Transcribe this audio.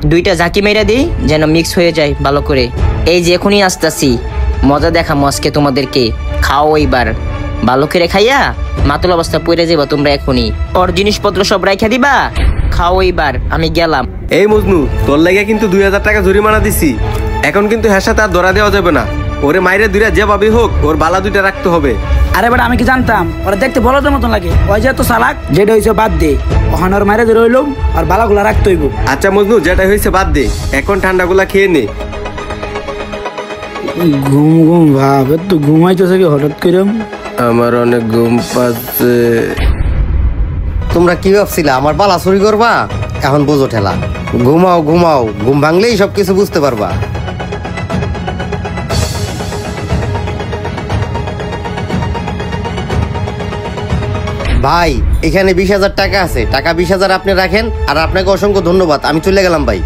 দুইটা ঝাঁকি মেরে দিই যেন মিক্স হয়ে যায় ভালো করে। এই যে এখনই আসতেছি, মজা দেখামো আজকে তোমাদেরকে। খাও এইবার ভালো করে, খাইয়া মাতুল অবস্থা পড়ে যাবো তোমরা এখনই। ওর জিনিসপত্র সব রাইখা দিবা, খাও এইবার, আমি গেলাম। এই মজনু, তোর লাগে কিন্তু 2000 টাকা জরিমানা দিছি। এখন কিন্তু হ্যাঁ সাথে আর ধরা দেওয়া যাবে না। ওরে মাইরে দুইটা যেভাবে হোক ওর বালা দুইটা রাখতে হবে। আরে বেটা আমি কি জানতাম ওরা দেখতে বলদের মতন লাগে, ওই যে তো চালাক, যেটা হয়েছে বাদ দে, ওখানে ওর মাইরে ধরে হইলাম আর বালাগুলা রাখতে হইব। আচ্ছা মজনু, যেটা হয়েছে বাদ দে, এখন ঠান্ডাগুলা খেয়ে নে। ঘুম ঘুম ভাব, তো ঘুমাইতেছে কি হঠাৎ করে? আমার অনেক ঘুম পাচ্ছে। তোমরা কি ভাবছিলা আমার বালা চুরি করবা? এখন বোঝো ঠেলা। ঘুমাও ঘুমাও, ঘুম ভাঙলেই সবকিছু বুঝতে পারবা। ভাই এখানে 20,000 টাকা আছে, টাকা 20,000 আপনি রাখেন। আর আপনাকে অসংখ্য ধন্যবাদ, আমি চলে গেলাম ভাই।